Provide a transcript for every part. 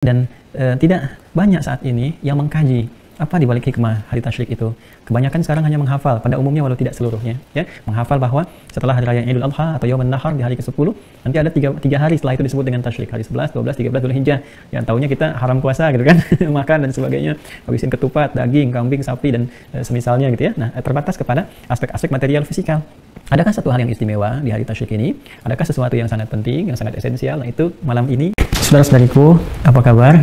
Dan tidak banyak saat ini yang mengkaji apa dibalik hikmah hari tasyrik itu. Kebanyakan sekarang hanya menghafal pada umumnya walau tidak seluruhnya, ya. Menghafal bahwa setelah hari raya Idul Adha atau Yaumun Nahar di hari ke-10 nanti ada tiga hari setelah itu disebut dengan tasyrik, hari 11, 12, 13 Dzulhijjah. Yang tahunya kita haram puasa gitu kan, makan dan sebagainya, habisin ketupat, daging, kambing, sapi dan semisalnya gitu ya. Nah, terbatas kepada aspek-aspek material fisikal. Adakah satu hal yang istimewa di hari tasyrik ini? Adakah sesuatu yang sangat penting, yang sangat esensial? Nah, itu malam ini. Saudara-saudariku, apa kabar?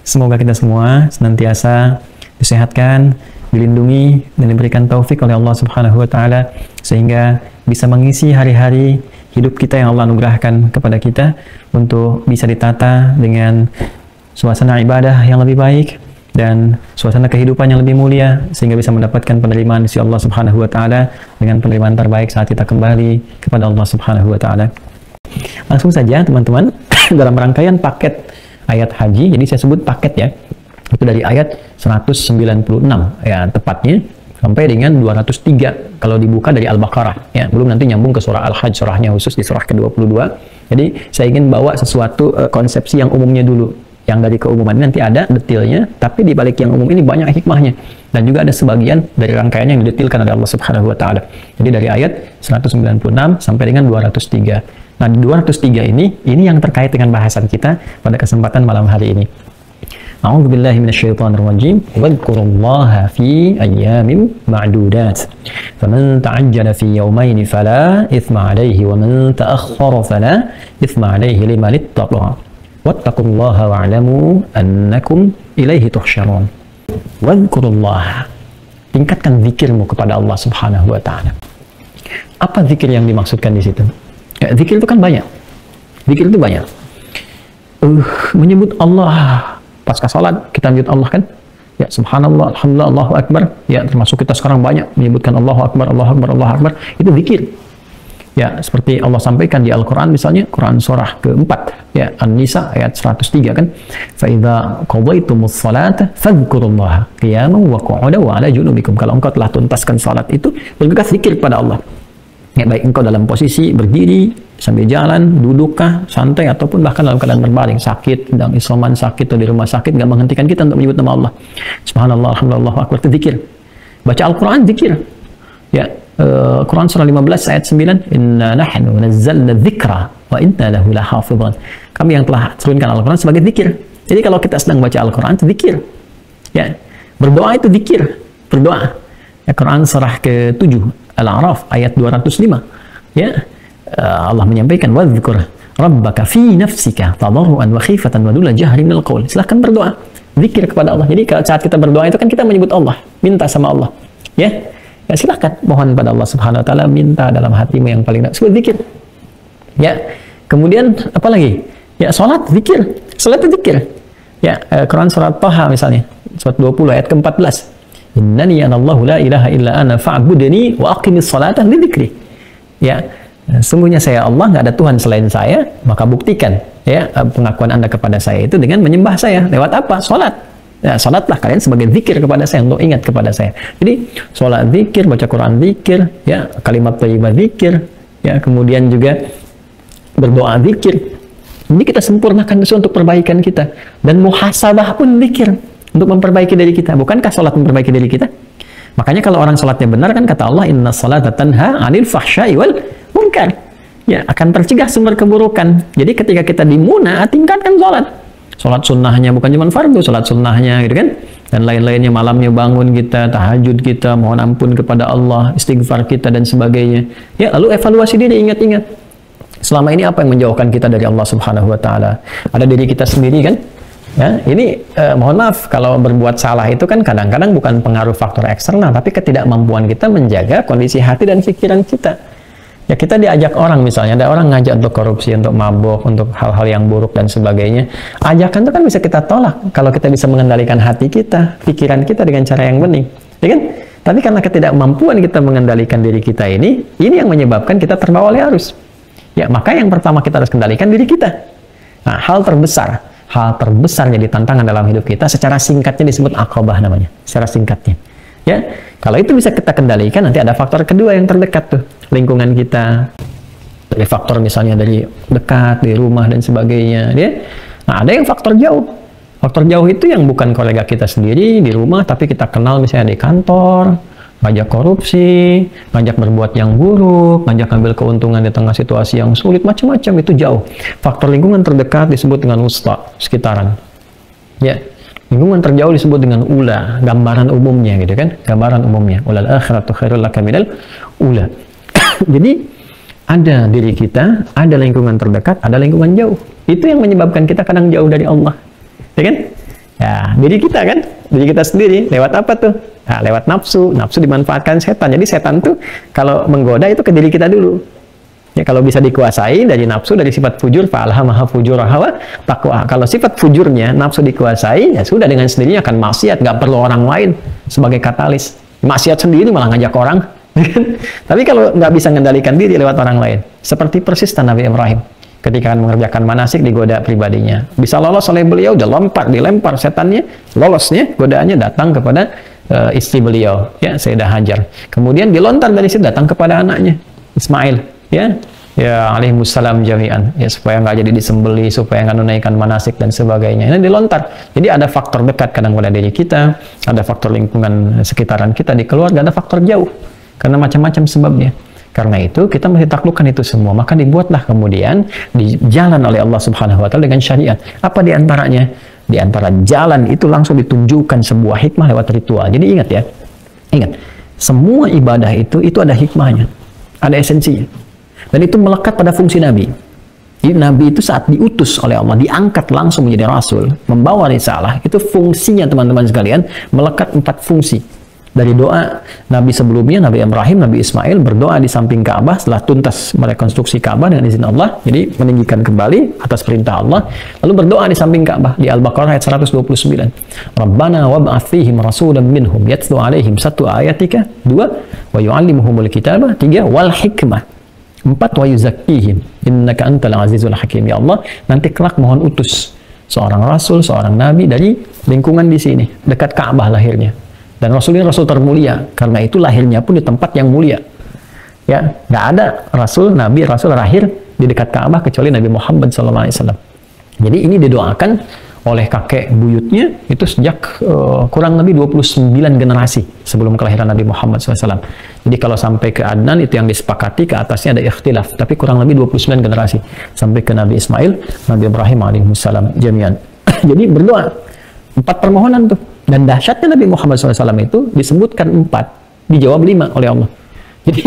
Semoga kita semua senantiasa disehatkan, dilindungi, dan diberikan taufik oleh Allah Subhanahu wa Ta'ala, sehingga bisa mengisi hari-hari hidup kita yang Allah anugerahkan kepada kita untuk bisa ditata dengan suasana ibadah yang lebih baik dan suasana kehidupan yang lebih mulia, sehingga bisa mendapatkan penerimaan dari Allah Subhanahu wa Ta'ala dengan penerimaan terbaik saat kita kembali kepada Allah Subhanahu wa Ta'ala. Langsung saja teman-teman, dalam rangkaian paket ayat haji, jadi saya sebut paket ya, itu dari ayat 196 ya tepatnya sampai dengan 203 kalau dibuka dari Al-Baqarah ya, belum nanti nyambung ke surah Al-Hajj, surahnya khusus di surah ke-22. Jadi saya ingin bawa sesuatu konsepsi yang umumnya dulu, yang dari keumuman ini nanti ada detailnya, tapi di balik yang umum ini banyak hikmahnya, dan juga ada sebagian dari rangkaiannya yang didetilkan oleh Allah Subhanahu wa Ta'ala. Jadi dari ayat 196 sampai dengan 203. Nah, di 203 ini yang terkait dengan bahasan kita pada kesempatan malam hari ini. A'udzubillahi minasyaitonirrajim. Wadhkurullaha fi ayyamin ma'dudat. Faman ta'ajjala fi yawmayn fala itsma 'alaihi wa man ta'akhkhara fala itsma 'alaihi liman ittaqa. Wattaqullaha wa'lamu annakum ilaihi tuhsyarun. Wadhkurullaha. Tingkatkan zikirmu kepada Allah Subhanahu wa Ta'ala. Apa zikir yang dimaksudkan di situ? Ya, zikir itu kan banyak. Zikir itu banyak. Menyebut Allah pasca salat, kita menyebut Allah kan? Ya, subhanallah, alhamdulillah, Allahu akbar. Ya, termasuk kita sekarang banyak menyebutkan Allahu akbar, Allahu akbar, Allahu akbar. Itu zikir. Ya, seperti Allah sampaikan di Al-Qur'an misalnya, Quran surah ke-4, ya, An-Nisa ayat 103 kan? Fa idza qadaytumus salata fadhkurullaha qiyaman wa qu'udan wa 'ala junubikum. Kalau engkau telah tuntaskan salat itu, bergegas zikir kepada Allah. Ya, baik engkau dalam posisi berdiri, sambil jalan, dudukkah, santai, ataupun bahkan dalam keadaan berbaring, sakit, sedang isoman, sakit, atau di rumah sakit, nggak menghentikan kita untuk menyebut nama Allah. Subhanallah, alhamdulillah, Allahu akbar, itu zikir. Baca Al-Quran, zikir. Ya, Quran surah 15 ayat 9, Inna nahnu nazzalna dzikra wa inna lahu lahafidhan. Kami yang telah turunkan Al-Quran sebagai zikir. Jadi kalau kita sedang baca Al-Quran, itu zikir. Ya, berdoa itu zikir, berdoa. Ya, Quran surah ke-7 Al-A'raf ayat 205. Ya, Allah menyampaikan wadzkur rabbaka fi nafsika tadarruan wa khifatan wa duna jahri minal qaul. Silahkan berdoa, zikir kepada Allah. Jadi saat kita berdoa itu kan kita menyebut Allah, minta sama Allah. Ya, ya silahkan mohon pada Allah Subhanahu wa Ta'ala, minta dalam hatimu yang paling sebut zikir. Ya, kemudian apa lagi? Ya, salat zikir. Salat itu zikir. Ya, Quran surat Thaha misalnya, surat 20 ayat ke-14. Innani anallahu la ilaha illa ana fa'budni wa aqimis salata li dzikri. Ya, sungguhnya saya Allah, nggak ada Tuhan selain saya, maka buktikan ya pengakuan Anda kepada saya itu dengan menyembah saya. Lewat apa? Salat. Ya, salatlah kalian sebagai zikir kepada saya, untuk ingat kepada saya. Jadi salat zikir, baca Quran zikir, ya, kalimat thayyibah zikir, ya, kemudian juga berdoa zikir. Ini kita sempurnakan itu untuk perbaikan kita, dan muhasabah pun zikir untuk memperbaiki diri kita. Bukankah salat memperbaiki diri kita? Makanya kalau orang salatnya benar kan kata Allah, inna salata tanha 'anil fahsya'i wal munkar. Ya, akan tercegah sumber keburukan. Jadi ketika kita di Muna, tingkatkan salat. Salat sunnahnya bukan cuma fardu, salat sunnahnya gitu kan. Dan lain-lainnya, malamnya bangun kita, tahajud kita, mohon ampun kepada Allah, istighfar kita dan sebagainya. Ya, lalu evaluasi diri, ingat-ingat. Selama ini apa yang menjauhkan kita dari Allah Subhanahu wa Ta'ala? Ada diri kita sendiri kan? Ya, ini mohon maaf kalau berbuat salah itu kan kadang-kadang bukan pengaruh faktor eksternal, tapi ketidakmampuan kita menjaga kondisi hati dan pikiran kita. Ya, kita diajak orang misalnya, ada orang ngajak untuk korupsi, untuk mabuk, untuk hal-hal yang buruk dan sebagainya. Ajakan itu kan bisa kita tolak kalau kita bisa mengendalikan hati kita, pikiran kita dengan cara yang bening, ya kan? Tapi karena ketidakmampuan kita mengendalikan diri kita ini yang menyebabkan kita terbawa oleh arus. Ya, maka yang pertama kita harus kendalikan diri kita. Nah, hal terbesar jadi tantangan dalam hidup kita, secara singkatnya disebut aqabah namanya, secara singkatnya. Ya, kalau itu bisa kita kendalikan, nanti ada faktor kedua yang terdekat tuh, lingkungan kita. Dari faktor misalnya dari dekat, di rumah dan sebagainya. Ya. Nah, ada yang faktor jauh. Faktor jauh itu yang bukan kolega kita sendiri di rumah, tapi kita kenal misalnya di kantor, ngajak korupsi, ngajak berbuat yang buruk, ngajak ambil keuntungan di tengah situasi yang sulit, macam-macam, itu jauh. Faktor lingkungan terdekat disebut dengan wusta, sekitaran. Ya, lingkungan terjauh disebut dengan ula, gambaran umumnya gitu kan, gambaran umumnya. Ulal akhiratu khairul laka minal ula. Jadi ada diri kita, ada lingkungan terdekat, ada lingkungan jauh. Itu yang menyebabkan kita kadang jauh dari Allah, ya kan? Ya, diri kita kan, diri kita sendiri. Lewat apa tuh? Nah, lewat nafsu. Nafsu dimanfaatkan setan. Jadi setan tuh kalau menggoda itu ke diri kita dulu. Ya, kalau bisa dikuasai dari nafsu, dari sifat fujur, fa'alhamaha fujuraha wa taqwa. Kalau sifat fujurnya nafsu dikuasai, ya sudah, dengan sendirinya akan maksiat, nggak perlu orang lain sebagai katalis. Maksiat sendiri malah ngajak orang. Tapi kalau nggak bisa mengendalikan diri lewat orang lain, seperti persis Nabi Ibrahim ketika mengerjakan manasik digoda pribadinya, bisa lolos oleh beliau, udah dilempar setannya, lolosnya godaannya datang kepada istri beliau, ya Sayyidah Hajar. Kemudian dilontar dari situ datang kepada anaknya Ismail, ya alaihissalam jami'an, ya supaya nggak jadi disembeli, supaya nggak menunaikan manasik dan sebagainya. Ini dilontar. Jadi ada faktor dekat kadang pada diri kita, ada faktor lingkungan sekitaran kita di keluarga, ada faktor jauh. Karena macam-macam sebabnya. Karena itu kita mesti taklukkan itu semua. Maka dibuatlah kemudian di jalan oleh Allah Subhanahu wa taala dengan syariat. Apa di antaranya? Di antara jalan itu langsung ditunjukkan sebuah hikmah lewat ritual. Jadi ingat ya. Ingat, semua ibadah itu ada hikmahnya. Ada esensinya. Dan itu melekat pada fungsi Nabi. Jadi Nabi itu saat diutus oleh Allah, diangkat langsung menjadi Rasul, membawa risalah, itu fungsinya teman-teman sekalian, melekat 4 fungsi. Dari doa Nabi sebelumnya, Nabi Ibrahim, Nabi Ismail berdoa di samping Ka'bah setelah tuntas merekonstruksi Ka'bah dengan izin Allah, jadi meninggikan kembali atas perintah Allah, lalu berdoa di samping Ka'bah di Al-Baqarah ayat 129. Rabbana wab'ats fihim rasulan minhum yatlu alaihim 1 ayatika, 2 wa yu'allimuhumul kitaba, 3 wal hikmah, 4 wa yuzakkihim innaka antal azizul hakim. Ya Allah, nanti kelak mohon utus seorang rasul, seorang nabi dari lingkungan di sini, dekat Ka'bah lahirnya. Dan Rasul ini Rasul termulia, karena itu lahirnya pun di tempat yang mulia. Ya, nggak ada Rasul, Nabi, Rasul lahir di dekat Ka'bah kecuali Nabi Muhammad SAW. Jadi ini didoakan oleh kakek buyutnya itu sejak kurang lebih 29 generasi sebelum kelahiran Nabi Muhammad SAW. Jadi kalau sampai ke Adnan itu yang disepakati, ke atasnya ada ikhtilaf, tapi kurang lebih 29 generasi sampai ke Nabi Ismail, Nabi Ibrahim alaihissalam jami'an. Jadi berdoa 4 permohonan tuh. Dan dahsyatnya Nabi Muhammad SAW itu disebutkan 4, dijawab 5 oleh Allah. Jadi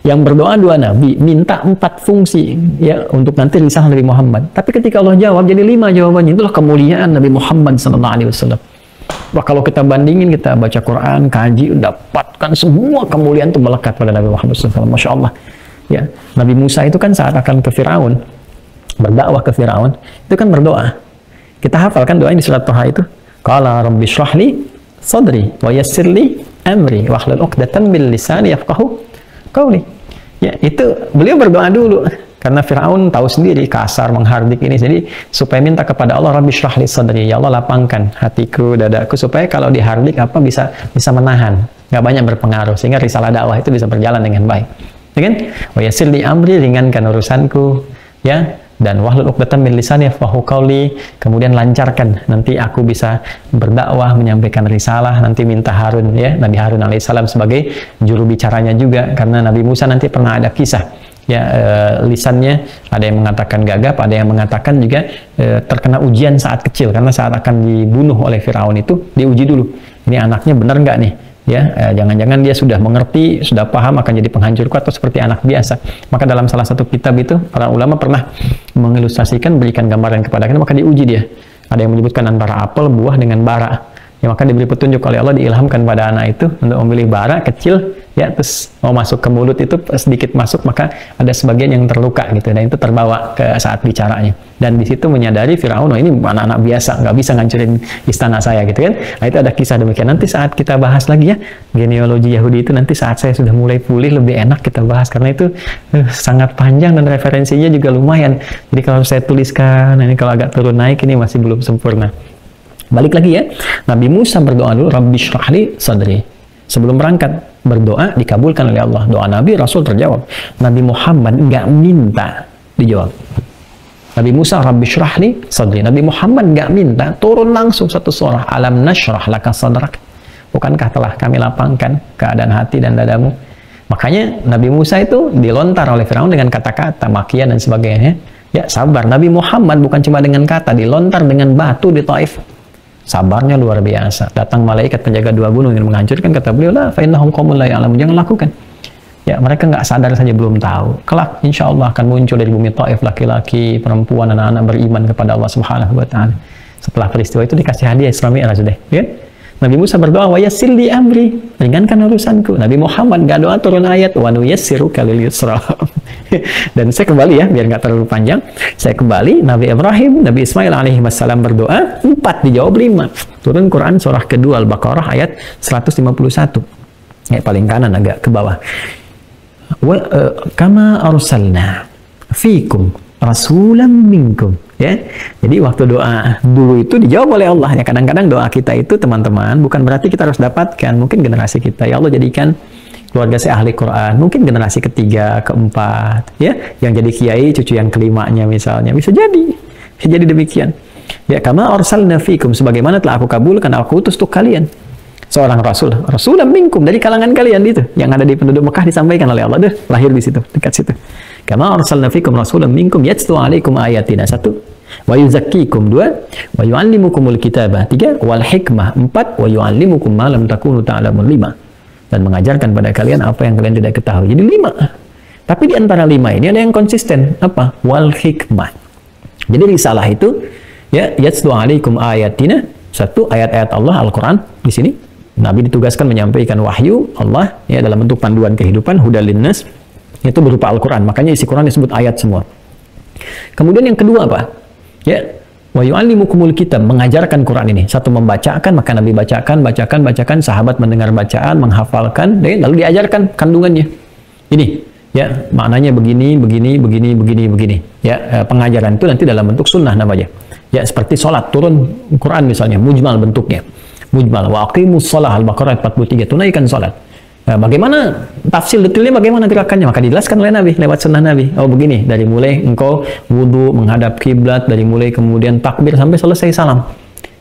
yang berdoa 2 nabi, minta 4 fungsi ya untuk nanti risalah Nabi Muhammad. Tapi ketika Allah jawab jadi 5 jawabannya. Itulah kemuliaan Nabi Muhammad SAW. Wah, kalau kita bandingin, kita baca Quran, kaji, dapatkan semua kemuliaan itu melekat pada Nabi Muhammad SAW. Masya Allah. Ya, Nabi Musa itu kan saat akan ke Firaun, berdakwah ke Firaun, itu kan berdoa. Kita hafal kan doanya di surat Thaha itu. Qala rabbi shrah li sadri wa yassir li amri wahlul 'uqdatam min lisani yafqahu qawli. Ya, itu beliau berdoa dulu karena Firaun tahu sendiri kasar, menghardik ini. Jadi supaya minta kepada Allah, rabbi shrah li sadri, ya Allah lapangkan hatiku, dadaku, supaya kalau dihardik apa bisa menahan, nggak banyak berpengaruh, sehingga risalah dakwah itu bisa berjalan dengan baik. Ya kan? Wa yassir li amri, ringankan urusanku, ya. Dan wahlul 'uqdatam min lisani yafqahu qawli, kemudian lancarkan nanti aku bisa berdakwah, menyampaikan risalah. Nanti minta Harun, ya, Nabi Harun alaihissalam sebagai juru bicaranya juga, karena Nabi Musa nanti pernah ada kisah ya, lisannya ada yang mengatakan gagap, ada yang mengatakan juga terkena ujian saat kecil, karena saat akan dibunuh oleh Firaun itu diuji dulu, ini anaknya benar nggak nih, ya, jangan-jangan dia sudah mengerti, sudah paham akan jadi penghancurku, atau seperti anak biasa. Maka dalam salah satu kitab itu para ulama pernah mengilustrasikan, berikan gambaran kepada kita, maka diuji dia. Ada yang menyebutkan antara apel, buah dengan bara. Ya, maka diberi petunjuk oleh Allah, diilhamkan pada anak itu untuk memilih bara kecil, ya, terus mau masuk ke mulut itu sedikit masuk, maka ada sebagian yang terluka gitu, dan itu terbawa ke saat bicaranya. Dan di situ menyadari Firaun, oh, ini anak-anak biasa, nggak bisa ngancurin istana saya gitu kan. Nah, itu ada kisah demikian. Nanti saat kita bahas lagi ya genealogi Yahudi itu, nanti saat saya sudah mulai pulih lebih enak kita bahas, karena itu sangat panjang dan referensinya juga lumayan. Jadi kalau saya tuliskan, ini kalau agak turun naik ini masih belum sempurna. Balik lagi ya, Nabi Musa berdoa dulu, Rabbi shrah li sadri. Sebelum berangkat, berdoa dikabulkan oleh Allah. Doa Nabi, Rasul terjawab. Nabi Muhammad nggak minta, dijawab. Nabi Musa, Rabbi syrahli sadri. Nabi Muhammad nggak minta, turun langsung satu surah. Alam nasyrah laka sadrak. Bukankah telah kami lapangkan keadaan hati dan dadamu? Makanya Nabi Musa itu dilontar oleh Firaun dengan kata-kata, makian dan sebagainya. Ya sabar. Nabi Muhammad bukan cuma dengan kata, dilontar dengan batu di Taif. Sabarnya luar biasa. Datang malaikat penjaga dua gunung yang menghancurkan, kata beliau, la fa innahum qaumun la ya'lamun. Jangan lakukan. Ya, mereka nggak sadar saja, belum tahu. Kelak, insya Allah akan muncul dari bumi Taif laki-laki, perempuan, anak-anak beriman kepada Allah Subhanahu Wa Taala. Setelah peristiwa itu dikasih hadiah Isra Mi'raj deh. Ya? Nabi Musa berdoa, wa yassir li amri, ringankan urusanku. Nabi Muhammad nggak doa turun ayat, wa nuyassiruka lil yusra. Dan saya kembali ya, biar nggak terlalu panjang. Saya kembali, Nabi Ibrahim, Nabi Ismail alaihi wassalam berdoa, 4 dijawab 5. Turun Quran surah kedua Al-Baqarah ayat 151. Ya, paling kanan agak ke bawah. Kama arsalna fikum rasulam minkum, ya. Jadi waktu doa dulu itu dijawab oleh Allah. Ya, kadang-kadang doa kita itu teman-teman bukan berarti kita harus dapatkan. Mungkin generasi kita, ya Allah jadikan keluarga saya ahli Quran. Mungkin generasi ketiga, keempat, ya, yang jadi kiai cucu yang kelimanya misalnya, bisa jadi demikian. Ya, kama arsalna fikum, sebagaimana telah aku kabulkan, aku utus untuk kalian seorang rasulam minkum, dari kalangan kalian itu, yang ada di penduduk Mekah disampaikan oleh Allah, lahir di situ, dekat situ. Kama arsalna fikum rasulam minkum yatlu alaikum ayatina, 1, wa yuzakkikum, 2, wa yu'allimukumul kitabah, 3, wal hikmah, 4, wa yu'allimukum ma lam takunu ta'lamun, 5, dan mengajarkan pada kalian apa yang kalian tidak ketahui. Jadi 5. Tapi di antara 5 ini ada yang konsisten, apa? Wal hikmah. Jadi risalah itu, ya, yatlu alaikum ayatina, 1, ayat-ayat Allah, Al-Quran di sini. Nabi ditugaskan menyampaikan wahyu Allah, ya, dalam bentuk panduan kehidupan, hudal linnas, itu berupa Al-Quran. Makanya isi Quran disebut ayat semua. Kemudian yang kedua apa? Ya, wa yu'allimukumul kitab, mengajarkan Quran ini. 1, membacakan, maka Nabi bacakan, sahabat mendengar bacaan, menghafalkan, lalu diajarkan kandungannya. Ini, ya, maknanya begini. Ya, pengajaran itu nanti dalam bentuk sunnah namanya. Ya, seperti sholat, turun Quran misalnya, mujmal bentuknya. Mujmal, wa aqimus shalah, Al-Baqarah 43, tunaikan salat. Nah, bagaimana tafsir detailnya, bagaimana gerakannya, maka dijelaskan oleh Nabi lewat sunnah Nabi. Oh begini, dari mulai engkau wudu menghadap kiblat, dari mulai kemudian takbir sampai selesai salam.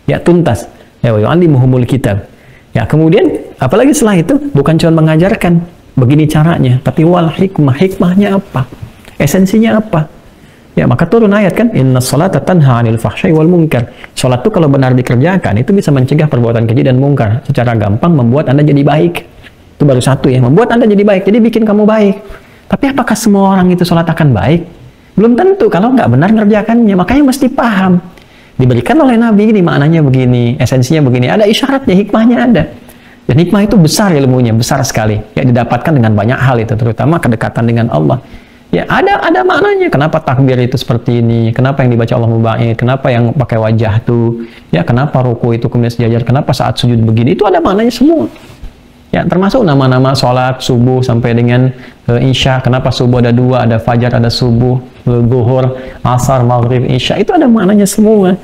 Ya, tuntas. Ya, wa yu'allimuhumul kitab. Ya, kemudian apalagi setelah itu bukan cuma mengajarkan begini caranya, tapi wal hikmah, hikmahnya apa? Esensinya apa? Ya, maka turun ayat kan, inna sholata tanha 'anil fahsya'i wal munkar. Salat itu kalau benar dikerjakan itu bisa mencegah perbuatan keji dan mungkar. Secara gampang membuat Anda jadi baik. Itu baru 1 ya, membuat Anda jadi baik. Jadi bikin kamu baik. Tapi apakah semua orang itu salat akan baik? Belum tentu kalau nggak benar ngerjakannya. Makanya mesti paham. Diberikan oleh Nabi ini maknanya begini, esensinya begini. Ada isyaratnya, hikmahnya ada. Dan hikmah itu besar ilmunya, besar sekali. Ya, didapatkan dengan banyak hal itu, terutama kedekatan dengan Allah. Ya, ada maknanya. Kenapa takbir itu seperti ini? Kenapa yang dibaca Allah muba'id? Kenapa yang pakai wajah tuh? Ya, kenapa ruku itu kemudian sejajar? Kenapa saat sujud begini? Itu ada maknanya semua. Ya, termasuk nama-nama sholat subuh sampai dengan isya. Kenapa subuh ada 2? Ada fajar, ada subuh, zuhur, asar, maghrib, isya. Itu ada maknanya semua.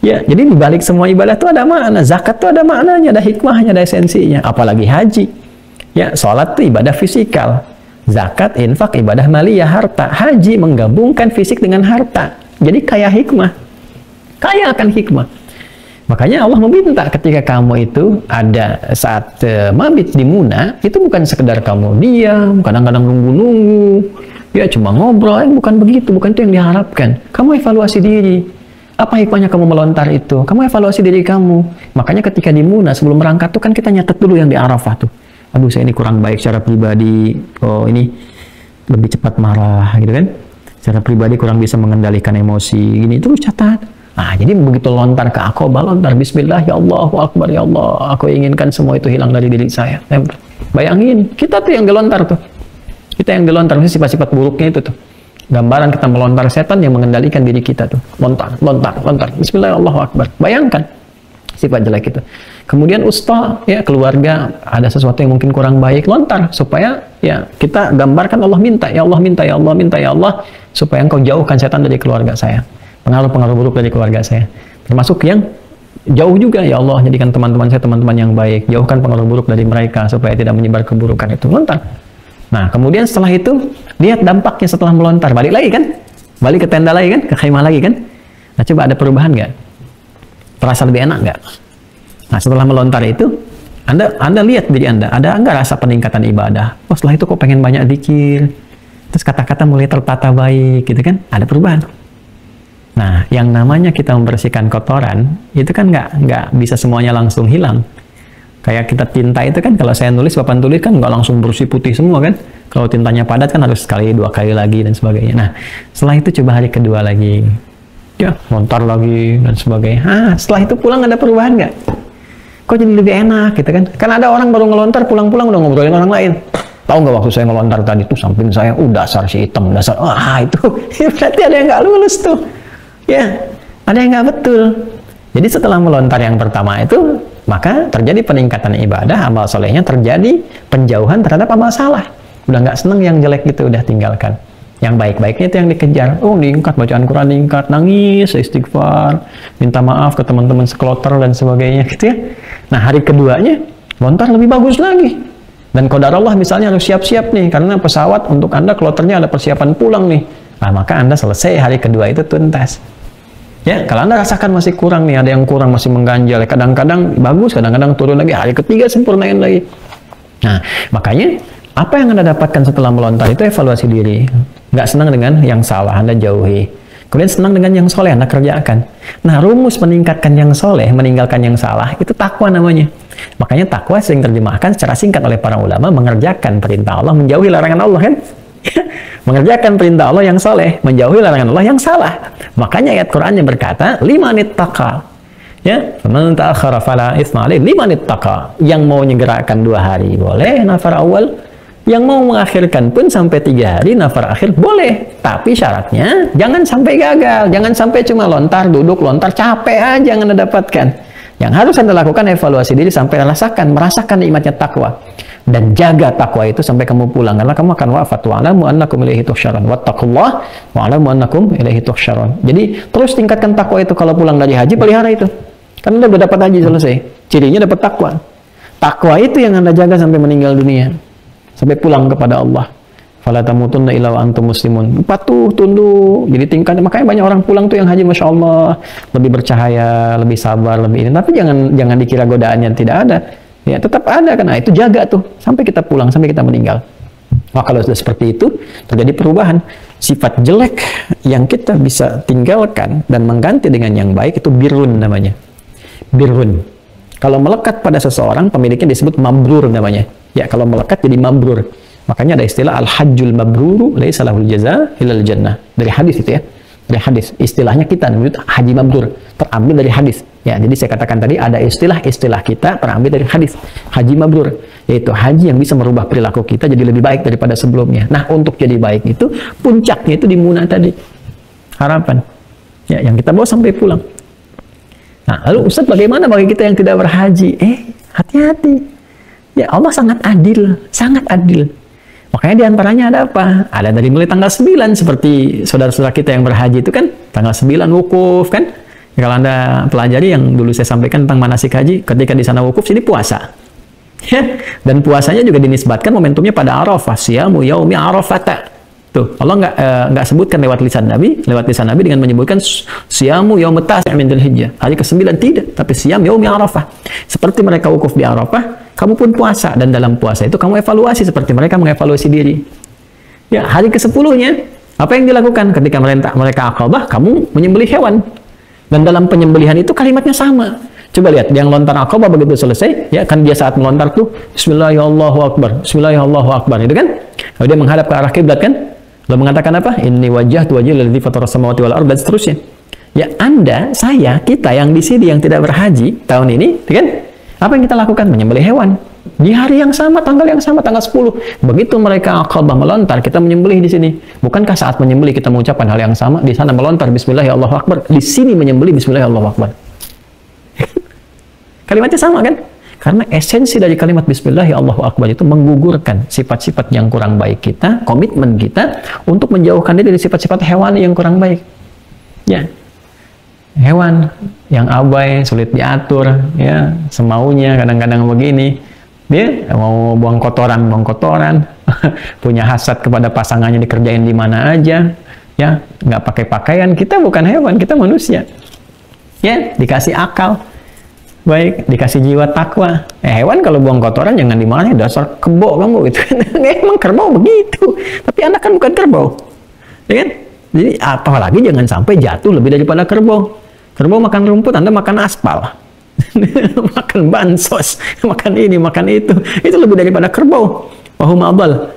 Ya, jadi dibalik semua ibadah itu ada makna. Zakat itu ada maknanya, ada hikmahnya, ada esensinya. Apalagi haji. Ya, sholat itu ibadah fisikal. Zakat, infak, ibadah maliyah, harta. Haji menggabungkan fisik dengan harta. Jadi kaya hikmah. Kaya akan hikmah. Makanya Allah meminta ketika kamu itu ada saat mabit di Muna, itu bukan sekedar kamu diam, kadang-kadang nunggu-nunggu, ya cuma ngobrol, bukan begitu, bukan itu yang diharapkan. Kamu evaluasi diri. Apa hikmahnya kamu melontar itu? Kamu evaluasi diri kamu. Makanya ketika di Muna, sebelum berangkat tuh kan kita nyatet dulu yang di Arafah tuh. Aduh, saya ini kurang baik secara pribadi, oh ini lebih cepat marah gitu kan, secara pribadi kurang bisa mengendalikan emosi, gini, terus catat. Nah, jadi begitu lontar ke Aqabah, lontar Bismillah, ya Allahu Akbar, ya Allah, aku inginkan semua itu hilang dari diri saya. Bayangin, kita tuh yang dilontar tuh, kita yang dilontar, sifat-sifat buruknya itu tuh, gambaran kita melontar setan yang mengendalikan diri kita tuh, lontar, Bismillah, Allahu Akbar, bayangkan sifat jelek itu. Kemudian usta, ya keluarga, ada sesuatu yang mungkin kurang baik, lontar supaya ya kita gambarkan Allah minta, ya Allah minta, ya Allah minta, ya Allah supaya engkau jauhkan setan dari keluarga saya, pengaruh-pengaruh buruk dari keluarga saya, termasuk yang jauh juga, ya Allah jadikan teman-teman saya teman-teman yang baik, jauhkan pengaruh buruk dari mereka supaya tidak menyebar keburukan, itu lontar. Nah kemudian setelah itu lihat dampaknya setelah melontar, balik lagi kan, balik ke tenda lagi kan, ke khaimah lagi kan. Nah, coba ada perubahan nggak? Terasa lebih enak nggak? Nah, setelah melontar itu, Anda lihat diri Anda, ada nggak rasa peningkatan ibadah? Oh, setelah itu kok pengen banyak zikir, terus kata-kata mulai tertata baik, gitu kan? Ada perubahan. Nah, yang namanya kita membersihkan kotoran, itu kan nggak bisa semuanya langsung hilang. Kayak kita tinta itu kan, kalau saya nulis, papan tulis kan nggak langsung bersih putih semua kan. Kalau tintanya padat kan harus sekali, 2 kali lagi, dan sebagainya. Nah, setelah itu coba hari kedua lagi. Ya, lontar lagi, dan sebagainya. Setelah itu pulang ada perubahan nggak? Kok jadi lebih enak gitu kan? Kan ada orang baru ngelontar, pulang-pulang udah ngobrolin orang lain. Tahu nggak waktu saya ngelontar tadi tuh, samping saya, dasar si hitam, dasar. Itu berarti ada yang nggak lulus tuh. Ya, ada yang nggak betul. Jadi setelah melontar yang pertama itu, maka terjadi peningkatan ibadah, amal solehnya terjadi penjauhan terhadap amal salah. Udah nggak seneng yang jelek gitu, udah tinggalkan. Yang baik-baiknya itu yang dikejar. Diingkat, bacaan Quran diingkat, nangis, istighfar, minta maaf ke teman-teman sekloter dan sebagainya gitu ya. Nah, hari keduanya lontar lebih bagus lagi. Dan qadar Allah misalnya harus siap-siap nih, karena pesawat untuk Anda kloternya ada persiapan pulang nih. Nah, maka Anda selesai hari kedua itu tuntas. Ya, kalau Anda rasakan masih kurang nih, ada yang kurang, masih mengganjal, kadang-kadang bagus, kadang-kadang turun lagi, hari ketiga sempurnain lagi. Nah, makanya apa yang Anda dapatkan setelah melontar itu evaluasi diri. Nggak senang dengan yang salah, Anda jauhi. Kemudian senang dengan yang soleh, Anda kerjakan. Nah, rumus meningkatkan yang soleh, meninggalkan yang salah, itu takwa namanya. Makanya takwa sering terjemahkan secara singkat oleh para ulama, mengerjakan perintah Allah, menjauhi larangan Allah kan? Mengerjakan perintah Allah yang soleh, menjauhi larangan Allah yang salah. Makanya ayat Quran yang berkata, limanit taqa. Ya, faman ta'akhkhara fala itsma alaihi limanit taqa. Yang mau menyegerakan 2 hari boleh nafar awal. Yang mau mengakhirkan pun sampai 3 hari nafar akhir boleh, tapi syaratnya jangan sampai gagal, jangan sampai cuma lontar, duduk, lontar, capek aja yang Anda dapatkan. Yang harus Anda lakukan evaluasi diri sampai merasakan nikmatnya takwa, dan jaga takwa itu sampai kamu pulang, karena kamu akan wafat. Wa'lamu annakum ilaihi tuhsyarun wattaqullaha wa'lamu annakum ilaihi tuhsyarun. Jadi terus tingkatkan takwa itu. Kalau pulang dari haji, pelihara itu, karena Anda udah dapat haji selesai, cirinya dapat takwa. Takwa itu yang Anda jaga sampai meninggal dunia, sampai pulang kepada Allah. Fala tamutunna illa wa antum muslimun. Patuh, tunduk. Jadi tingkatnya, makanya banyak orang pulang tuh yang haji, masya Allah, lebih bercahaya, lebih sabar, lebih ini. Tapi jangan dikira godaan yang tidak ada. Ya, tetap ada kan. Nah, itu jaga tuh sampai kita pulang, sampai kita meninggal. Wah, kalau sudah seperti itu, terjadi perubahan. Sifat jelek yang kita bisa tinggalkan dan mengganti dengan yang baik, itu birrun namanya. Birrun. Kalau melekat pada seseorang, pemiliknya disebut mabrur namanya. Ya, kalau melekat jadi mabrur. Makanya ada istilah al-hajjul mabruru laisa lahul jaza illal jannah. Dari hadis itu ya. Dari hadis. Istilahnya kita menyebut haji mabrur, terambil dari hadis. Ya, jadi saya katakan tadi ada istilah-istilah kita terambil dari hadis. Haji mabrur, yaitu haji yang bisa merubah perilaku kita jadi lebih baik daripada sebelumnya. Nah, untuk jadi baik itu puncaknya itu di Munah tadi. Harapan. Ya, yang kita bawa sampai pulang. Nah, lalu Ustaz, bagaimana bagi kita yang tidak berhaji? Hati-hati. Ya, Allah sangat adil, sangat adil. Makanya diantaranya ada apa? Ada dari mulai tanggal 9, seperti saudara-saudara kita yang berhaji itu kan, tanggal 9 wukuf kan? Ya, kalau Anda pelajari yang dulu saya sampaikan tentang manasik haji, ketika di sana wukuf, sini puasa. Ya, dan puasanya juga dinisbatkan momentumnya pada Arafah, siyamu yaumi Arafata. Tuh, Allah nggak sebutkan lewat lisan Nabi dengan menyebutkan siyamu yaumut tasi' min dzulhijjah, hari ke-9 tidak, tapi siyam yaumi Arafah. Seperti mereka wukuf di Arafah, kamu pun puasa, dan dalam puasa itu kamu evaluasi seperti mereka mengevaluasi diri. Ya, hari ke-10-nya apa yang dilakukan? Ketika mereka Aqabah, kamu menyembelih hewan. Dan dalam penyembelihan itu kalimatnya sama. Coba lihat, yang lontar Aqabah begitu selesai, ya kan dia saat melontar tuh Bismillahirrahmanirrahim, Bismillahirrahmanirrahim, itu kan? Lalu dia menghadap ke arah kiblat kan? Lalu mengatakan apa? Inni wajjahtu wajhiya lilladzi fatara samawati wal arda, dan seterusnya. Ya, Anda, saya, kita yang di sini yang tidak berhaji tahun ini, kan? Apa yang kita lakukan? Menyembelih hewan. Di hari yang sama, tanggal yang sama, tanggal 10. Begitu mereka Aqabah melontar, kita menyembelih di sini. Bukankah saat menyembelih kita mengucapkan hal yang sama? Di sana melontar Bismillahirrahmanirrahim, di sini menyembelih Bismillahirrahmanirrahim. Kalimatnya sama kan? Karena esensi dari kalimat Bismillahirrahmanirrahim itu menggugurkan sifat-sifat yang kurang baik kita, komitmen kita untuk menjauhkan diri dari sifat-sifat hewani yang kurang baik. Ya, hewan yang abai, sulit diatur, ya, semaunya, kadang-kadang begini. Dia mau buang kotoran, punya hasad kepada pasangannya, dikerjain di mana aja, Ya, nggak pakai pakaian, kita bukan hewan, kita manusia. Ya, dikasih akal. Baik, dikasih jiwa takwa. Hewan kalau buang kotoran jangan dimarahin, dasar kebo kamu gitu. Emang kerbau begitu. Tapi Anda kan bukan kerbau. Ya kan? Jadi apalagi jangan sampai jatuh lebih daripada kerbau. Kerbau makan rumput, Anda makan aspal. Makan bansos, makan ini, makan itu. Itu lebih daripada kerbau. Wahum adal.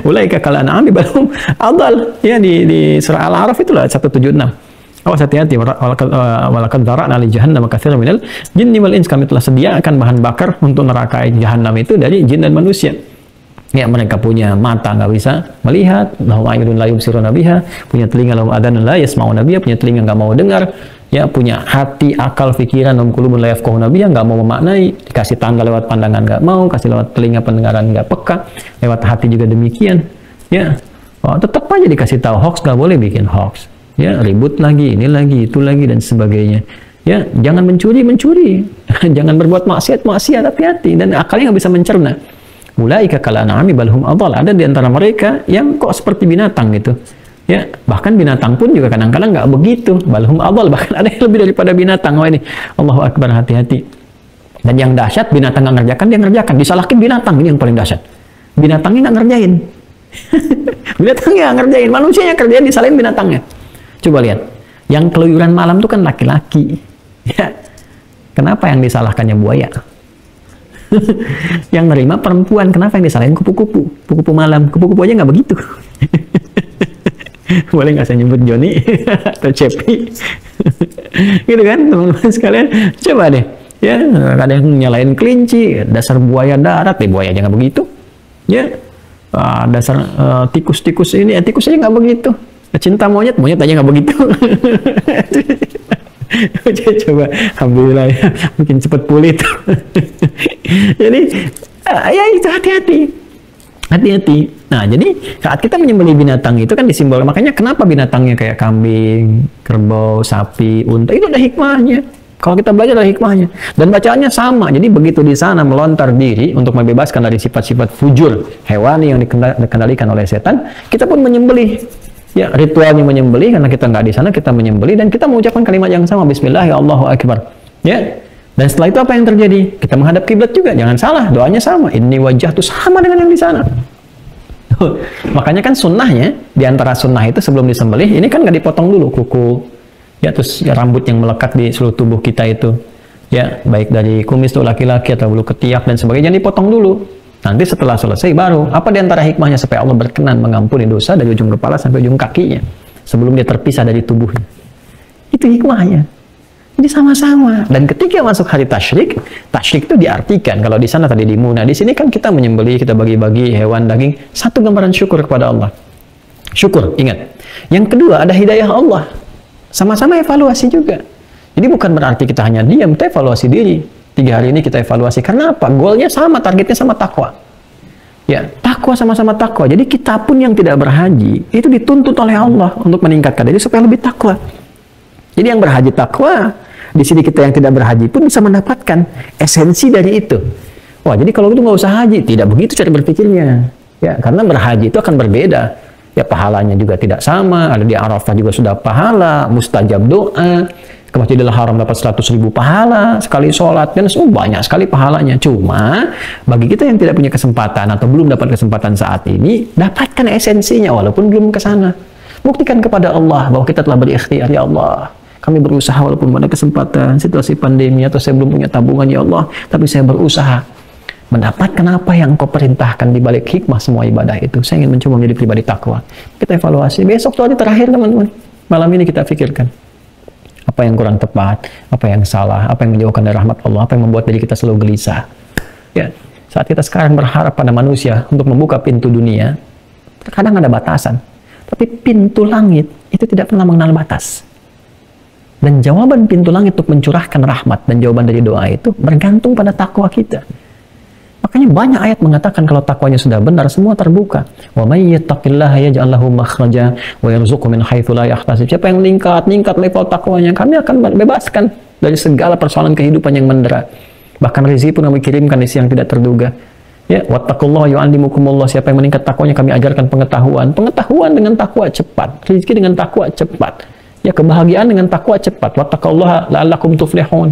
Ulaika kal an'ami bal hum adal. Ya di surah Al-A'raf itulah 176. Awas hati-hati, walaqad dzara'na li jahannam katsiran minal jinni wal ins, kami telah sediakan bahan bakar untuk neraka jahannam itu dari jin dan manusia. Ya, mereka punya mata nggak bisa melihat, lahum a'yunun la yubsiruna biha, punya telinga lahum adhanun la yasma'una biha, punya telinga nggak mau dengar, ya punya hati, akal, pikiran, lahum qulubun la yafqahuna biha, nggak mau memaknai, dikasih tangga lewat pandangan nggak mau, kasih lewat telinga pendengaran nggak peka, lewat hati juga demikian. Ya, tetap aja dikasih tahu hoax nggak boleh bikin hoax. Ya, ribut lagi, ini lagi, itu lagi, dan sebagainya. Ya, jangan mencuri, jangan berbuat maksiat, hati-hati, dan akalnya nggak bisa mencerna. Ulaika kal an'ami bal hum adall. Ada di antara mereka yang kok seperti binatang gitu. Ya, bahkan binatang pun juga kadang-kadang nggak begitu. Bal hum adall, bahkan ada yang lebih daripada binatang. Wah, ini Allahu Akbar, hati-hati. Dan yang dahsyat, binatang nggak ngerjakan, dia ngerjakan. Disalahkan binatang, ini yang paling dahsyat. Binatangnya nggak ngerjain. Binatangnya nggak ngerjain, manusianya kerjain, disalahin binatangnya. Coba lihat, yang keluyuran malam itu kan laki-laki. Ya. Kenapa yang disalahkannya buaya? Yang nerima perempuan, kenapa yang disalahin kupu-kupu? Kupu-kupu malam, kupu-kupu aja nggak begitu. Boleh nggak saya nyebut Joni atau Cepi? Gitu kan, teman-teman sekalian? Coba deh. Ya, ada yang nyalain kelinci, dasar buaya darat, buaya aja nggak begitu. Ya, dasar tikus-tikus ini, tikus aja nggak begitu. Cinta monyet aja nggak begitu. Coba, alhamdulillah ya, mungkin cepat pulih itu. Jadi, ya itu hati-hati. Nah, jadi saat kita menyembelih binatang itu kan disimbol. Makanya kenapa binatangnya kayak kambing, kerbau, sapi, unta, itu ada hikmahnya. Kalau kita belajar ada hikmahnya. Dan bacaannya sama. Jadi begitu di sana melontar diri untuk membebaskan dari sifat-sifat fujur hewani yang dikendalikan oleh setan, kita pun menyembelih. Ya, ritualnya menyembelih, karena kita nggak di sana, kita menyembelih, dan kita mengucapkan kalimat yang sama, Bismillah, ya Allahu Akbar. Ya, dan setelah itu apa yang terjadi? Kita menghadap kiblat juga, jangan salah, doanya sama. Ini wajah tuh sama dengan yang di sana. Makanya kan sunnahnya, di antara sunnah itu sebelum disembelih, ini kan nggak dipotong dulu kuku, ya, terus ya, rambut yang melekat di seluruh tubuh kita itu, ya, baik dari kumis tuh laki-laki atau bulu ketiak dan sebagainya, jangan dipotong dulu. Nanti setelah selesai baru, apa di antara hikmahnya supaya Allah berkenan mengampuni dosa dari ujung kepala sampai ujung kakinya sebelum dia terpisah dari tubuhnya. Itu hikmahnya. Jadi sama-sama. Dan ketika masuk hari tasyrik itu diartikan kalau di sana tadi di Muna, di sini kan kita menyembelih, kita bagi-bagi hewan daging, satu gambaran syukur kepada Allah. Syukur, ingat. Yang kedua ada hidayah Allah. Sama-sama evaluasi juga. Jadi bukan berarti kita hanya diam, kita evaluasi diri. 3 hari ini kita evaluasi. Karena apa? Goalnya sama, targetnya sama, takwa. Ya, takwa, sama-sama takwa. Jadi kita pun yang tidak berhaji, itu dituntut oleh Allah untuk meningkatkan diri supaya lebih takwa. Jadi yang berhaji takwa, di sini kita yang tidak berhaji pun bisa mendapatkan esensi dari itu. Wah, jadi kalau itu nggak usah haji. Tidak begitu cara berpikirnya. Ya, karena berhaji itu akan berbeda. Ya, pahalanya juga tidak sama. Ada di Arafah juga sudah pahala, mustajab doa. Ke Masjidil Haram dapat 100.000 pahala sekali sholat, dan banyak sekali pahalanya. Cuma bagi kita yang tidak punya kesempatan atau belum dapat kesempatan saat ini, dapatkan esensinya walaupun belum ke sana. Buktikan kepada Allah bahwa kita telah berikhtiar. Ya Allah, kami berusaha walaupun ada kesempatan, situasi pandemi, atau saya belum punya tabungan, ya Allah, tapi saya berusaha mendapatkan apa yang Kau perintahkan di balik hikmah semua ibadah itu. Saya ingin mencoba menjadi pribadi takwa. Kita evaluasi. Besok tuh hari terakhir, teman-teman. Malam ini kita pikirkan. Apa yang kurang tepat, apa yang salah, apa yang menjauhkan dari rahmat Allah, apa yang membuat diri kita selalu gelisah. Ya, saat kita sekarang berharap pada manusia untuk membuka pintu dunia, terkadang ada batasan. Tapi pintu langit itu tidak pernah mengenal batas. Dan jawaban pintu langit untuk mencurahkan rahmat dan jawaban dari doa itu bergantung pada takwa kita. Makanya banyak ayat mengatakan kalau takwanya sudah benar, semua terbuka. Wa may yattaqillaha yaj'al lahu makhraja wa yarzuqhu min haitsu la yahtasib. Siapa yang meningkat level takwanya, kami akan bebaskan dari segala persoalan kehidupan yang mendera. Bahkan rezeki pun kami kirimkan di yang tidak terduga. Ya, wattaqullaha yu'allimukumullah. Siapa yang meningkat takwanya, kami ajarkan pengetahuan. Pengetahuan dengan takwa cepat, rezeki dengan takwa cepat. Ya, kebahagiaan dengan takwa cepat. Wattaqullaha la'allakum tuflihun.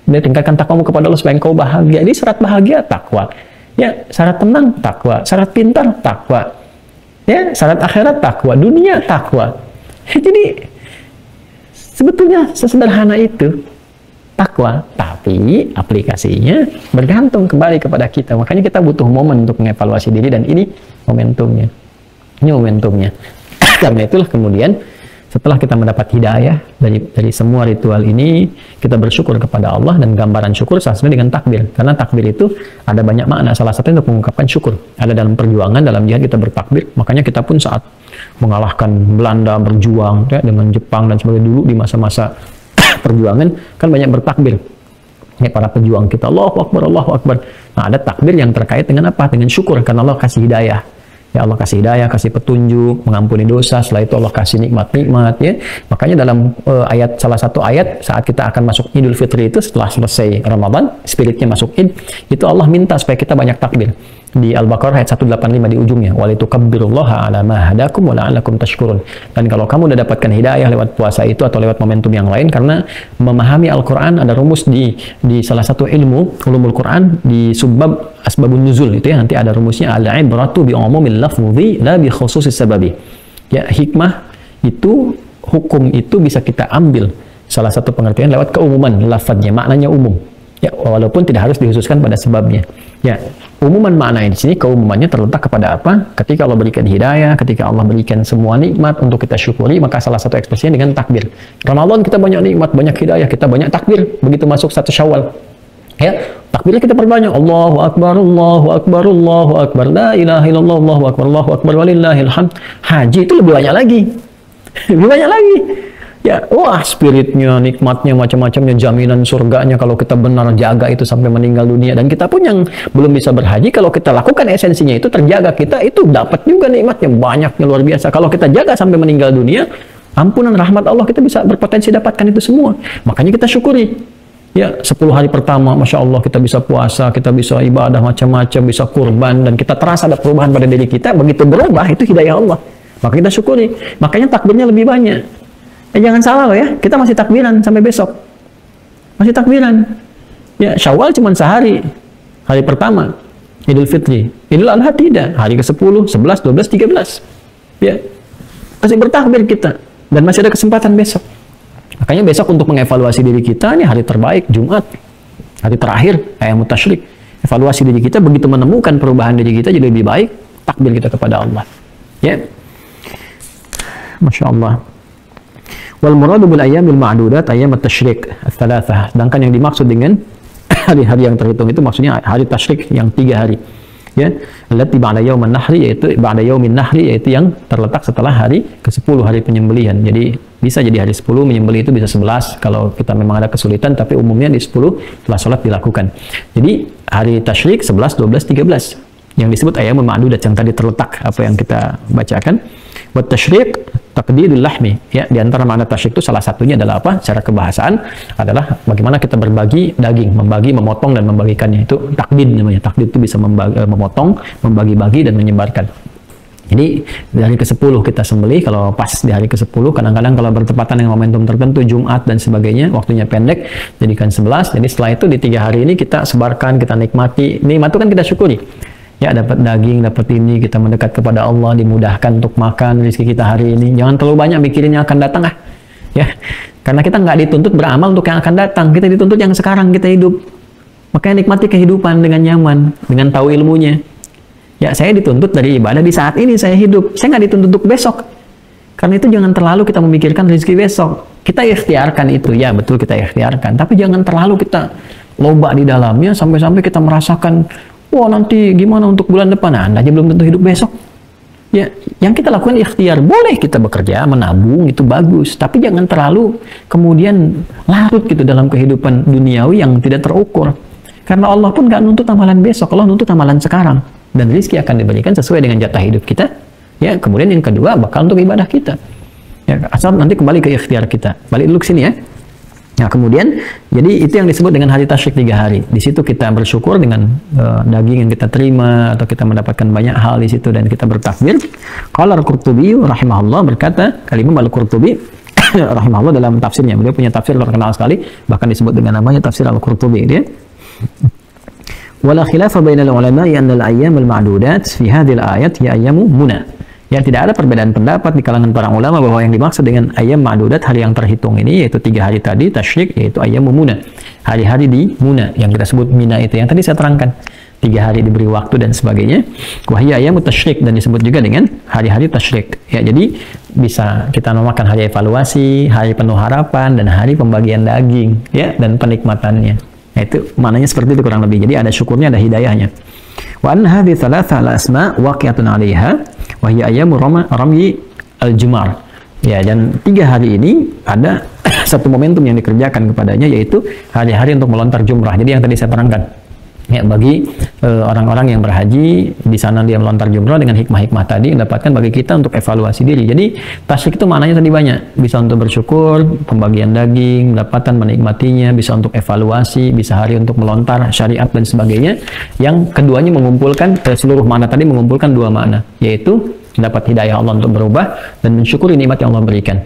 Dia tingkatkan takwamu kepada Allah supaya engkau bahagia. Ini syarat bahagia takwa. Ya, syarat tenang takwa, syarat pintar takwa. Ya, syarat akhirat takwa, dunia takwa. Jadi sebetulnya sesederhana itu takwa, tapi aplikasinya bergantung kembali kepada kita. Makanya kita butuh momen untuk mengevaluasi diri, dan ini momentumnya. Ini momentumnya. Karena itulah kemudian setelah kita mendapat hidayah dari semua ritual ini, kita bersyukur kepada Allah, dan gambaran syukur salah satunya dengan takbir. Karena takbir itu ada banyak makna, salah satunya untuk mengungkapkan syukur. Ada dalam perjuangan, dalam jihad kita bertakbir. Makanya kita pun saat mengalahkan Belanda berjuang ya, dengan Jepang dan sebagainya dulu di masa-masa perjuangan kan banyak bertakbir. Ya, para pejuang kita Allahu Akbar, Allahu Akbar. Nah, ada takbir yang terkait dengan apa? Dengan syukur, karena Allah kasih hidayah. Ya, Allah kasih hidayah, kasih petunjuk, mengampuni dosa, setelah itu Allah kasih nikmat-nikmat ya. Makanya dalam salah satu ayat saat kita akan masuk Idul Fitri itu, setelah selesai Ramadan, spiritnya masuk Id, itu Allah minta supaya kita banyak takbir. Di Al-Baqarah ayat 185 di ujungnya, walitukabbirullaha ala ma hadakum wa la'allakum tashkurun. Dan kalau kamu udah dapatkan hidayah lewat puasa itu atau lewat momentum yang lain, karena memahami Al-Quran ada rumus di salah satu ilmu ulumul Quran di subbab asbabun nuzul itu ya, nanti ada rumusnya, al-ibratu bi umumil lafzi la bi khususis sababi. Ya, hikmah itu, hukum itu bisa kita ambil salah satu pengertian lewat keumuman lafadznya, maknanya umum. Ya, walaupun tidak harus dikhususkan pada sebabnya. Ya, umuman makna di sini, keumumannya terletak kepada apa? Ketika Allah berikan hidayah, ketika Allah berikan semua nikmat untuk kita syukuri, maka salah satu ekspresinya dengan takbir. Ramadan kita banyak nikmat, banyak hidayah, kita banyak takbir. Begitu masuk 1 Syawal, ya, takbirnya kita perbanyak. Allahu Akbar, Allahu Akbar, Allahu Akbar, la ilaha illallah, Allahu Akbar, Allahu Akbar, walillahil hamd. Haji itu lebih banyak lagi. Lebih banyak lagi. Ya, wah, spiritnya, nikmatnya, macam-macamnya, jaminan surganya kalau kita benar jaga itu sampai meninggal dunia. Dan kita pun yang belum bisa berhaji, kalau kita lakukan esensinya itu, terjaga, kita itu dapat juga nikmatnya, banyaknya, luar biasa. Kalau kita jaga sampai meninggal dunia, ampunan rahmat Allah, kita bisa berpotensi dapatkan itu semua. Makanya kita syukuri. Ya, 10 hari pertama, Masya Allah, kita bisa puasa, kita bisa ibadah macam-macam, bisa kurban, dan kita terasa ada perubahan pada diri kita. Begitu berubah, itu hidayah Allah. Maka kita syukuri. Makanya takbirnya lebih banyak. Jangan salah loh ya, kita masih takbiran sampai besok. Masih takbiran. Ya, Syawal cuma sehari. Hari pertama, Idul Fitri. Idul Adha tidak. Hari ke-10, 11, 12, 13. Ya, masih bertakbir kita. Dan masih ada kesempatan besok. Makanya besok untuk mengevaluasi diri kita, ini hari terbaik, Jumat. Hari terakhir, Ayyamut Tasyrik. Evaluasi diri kita, begitu menemukan perubahan diri kita jadi lebih baik, takbir kita kepada Allah. Ya. Masya Allah. Wal muradu bil ayyamil ma'dudat ayyamut tasyrik ats-tsalatsah. Sedangkan yang dimaksud dengan hari-hari yang terhitung itu maksudnya hari tasyrik yang 3 hari. Ya, allati ba'da yaumin nahri, yaitu ba'da yaumin nahri, yaitu yang terletak setelah hari ke-10, hari penyembelihan. Jadi bisa jadi hari 10 menyembelih, itu bisa 11 kalau kita memang ada kesulitan, tapi umumnya di 10 setelah sholat dilakukan. Jadi hari tasyrik 11, 12, 13 yang disebut ayyamul ma'dudat yang tadi terletak apa yang kita bacakan. Buat tasyrik taqdidul lahmi, ya, di antara makna tasyrik itu salah satunya adalah apa? Secara kebahasaan adalah bagaimana kita berbagi daging, membagi, memotong dan membagikannya. Itu takdid namanya. Takdid itu bisa memotong, membagi-bagi dan menyebarkan. Jadi di hari ke-10 kita sembelih. Kalau pas di hari ke-10, kadang-kadang kalau bertepatan dengan momentum tertentu, Jumat dan sebagainya, waktunya pendek, jadikan 11. Jadi setelah itu di 3 hari ini kita sebarkan, kita nikmati. Nikmat itu kan kita syukuri. Ya, dapat daging, dapat ini, kita mendekat kepada Allah, dimudahkan untuk makan rezeki kita hari ini. Jangan terlalu banyak mikirin yang akan datang ya, karena kita nggak dituntut beramal untuk yang akan datang, kita dituntut yang sekarang kita hidup. Makanya nikmati kehidupan dengan nyaman, dengan tahu ilmunya. Ya, saya dituntut dari ibadah di saat ini saya hidup, saya nggak dituntut untuk besok. Karena itu jangan terlalu kita memikirkan rezeki besok. Kita ikhtiarkan itu, ya betul, kita ikhtiarkan, tapi jangan terlalu kita loba di dalamnya sampai-sampai kita merasakan, wah nanti gimana untuk bulan depan? Nah, Anda aja belum tentu hidup besok. Ya, yang kita lakukan ikhtiar. Boleh kita bekerja, menabung, itu bagus. Tapi jangan terlalu kemudian larut gitu dalam kehidupan duniawi yang tidak terukur. Karena Allah pun nggak nuntut amalan besok, Allah nuntut amalan sekarang. Dan rezeki akan diberikan sesuai dengan jatah hidup kita. Ya, kemudian yang kedua bakal untuk ibadah kita. Ya, asal nanti kembali ke ikhtiar kita. Balik dulu ke sini ya. Nah, kemudian, jadi itu yang disebut dengan hari tasyrik 3 hari. Di situ kita bersyukur dengan daging yang kita terima, atau kita mendapatkan banyak hal di situ, dan kita bertakbir. Qala Al-Qurtubi rahimahullah, berkata, Al-Imam Al-Qurtubi rahimahullah dalam tafsirnya, beliau punya tafsir terkenal sekali, bahkan disebut dengan namanya tafsir Al-Qurtubi dia. Wala khilafa bainal ulama'i anna al-ayyam al-ma'dudat fi hadhihi al-ayat hiya ayyamu muna. Yang tidak ada perbedaan pendapat di kalangan para ulama bahwa yang dimaksud dengan ayyam ma'dudat, hari yang terhitung ini, yaitu 3 hari tadi tasyrik, yaitu ayyamu muna, hari-hari di Muna yang kita sebut Mina, itu yang tadi saya terangkan, 3 hari diberi waktu dan sebagainya. Wahia ayyamu tasyrik, dan disebut juga dengan hari-hari tasyrik. Ya, jadi bisa kita namakan hari evaluasi, hari penuh harapan, dan hari pembagian daging, ya, dan penikmatannya. Nah, itu maknanya seperti itu kurang lebih. Jadi ada syukurnya, ada hidayahnya. Wa anna hadhihi thalatha al-asma waqi'atun 'alaiha wa hiya ayyamu ramyi al-jumar. Ya, dan 3 hari ini ada satu momentum yang dikerjakan kepadanya, yaitu hari-hari untuk melontar jumrah. Jadi yang tadi saya terangkan, ya, bagi orang-orang yang berhaji, di sana dia melontar jumrah dengan hikmah-hikmah tadi, mendapatkan bagi kita untuk evaluasi diri. Jadi tasyrik itu maknanya tadi banyak, bisa untuk bersyukur, pembagian daging, mendapatkan menikmatinya, bisa untuk evaluasi, bisa hari untuk melontar syariat dan sebagainya. Yang keduanya mengumpulkan seluruh makna tadi, mengumpulkan 2 makna, yaitu dapat hidayah Allah untuk berubah dan mensyukuri nikmat yang Allah berikan.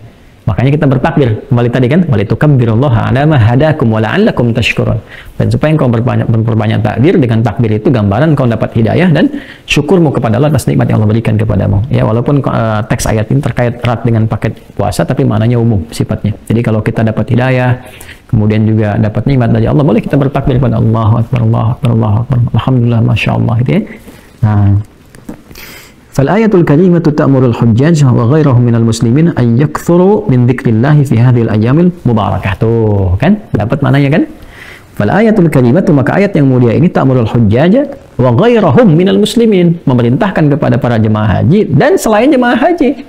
Makanya kita bertakbir kembali tadi kan, walitukabbirullaha ala ma hadakum wa la'allakum tashkurun. Dan supaya engkau memperbanyak takbir, dengan takbir itu gambaran engkau dapat hidayah dan syukurmu kepada Allah atas nikmat yang Allah berikan kepadamu. Ya, walaupun teks ayat ini terkait erat dengan paket puasa, tapi maknanya umum sifatnya. Jadi kalau kita dapat hidayah, kemudian juga dapat nikmat dari Allah, boleh kita bertakbir kepada Allahu Akbar, Allahu Akbar, Allahu Akbar, alhamdulillah, masya Allah, gitu ya. Nah, فالآية الكريمة تأمر الحجاج وغيرهم من المسلمين أن يكثروا من ذكر الله في هذه الأيام المباركة. Tuh kan, dapat maknanya kan? Falayatul karimatu, maka ayat yang mulia ini ta'murul hujjaj wa ghairahum minal muslimin, memerintahkan kepada para jemaah haji dan selain jemaah haji,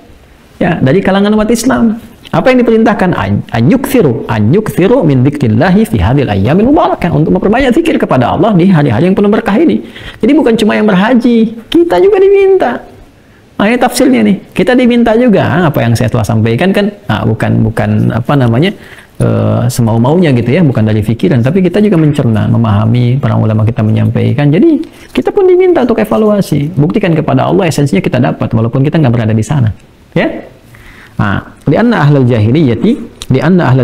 ya, dari kalangan umat Islam. Apa yang diperintahkan? An yukthiru min dzikrillahi fi hadhil ayyamil mubarakah, untuk memperbanyak zikir kepada Allah di hari-hari yang penuh berkah ini. Jadi bukan cuma yang berhaji, kita juga diminta. Nah, ini tafsirnya nih. Kita diminta juga apa yang saya telah sampaikan kan, bukan apa namanya, semau-maunya gitu ya, bukan dari pikiran, tapi kita juga mencerna, memahami para ulama kita menyampaikan. Jadi kita pun diminta untuk evaluasi, buktikan kepada Allah esensinya kita dapat walaupun kita nggak berada di sana, ya. Nah, lianna ahlal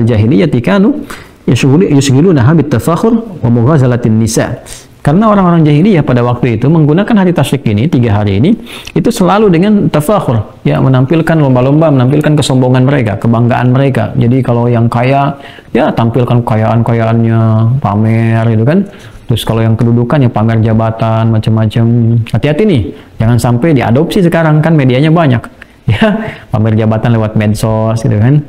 jahiliyati kanu yushghilunaha bitafakhur wa mughazalatin nisa. Karena orang-orang jahiliyah pada waktu itu menggunakan hari tasyrik ini, 3 hari ini, itu selalu dengan tafakhur, ya, menampilkan lomba-lomba, menampilkan kesombongan mereka, kebanggaan mereka. Jadi kalau yang kaya, ya, tampilkan kekayaan-kayaannya, pamer gitu kan. Terus kalau yang kedudukan, ya, pamer jabatan, macam-macam. Hati-hati nih, jangan sampai diadopsi sekarang, kan medianya banyak. Ya, pamer jabatan lewat medsos gitu kan.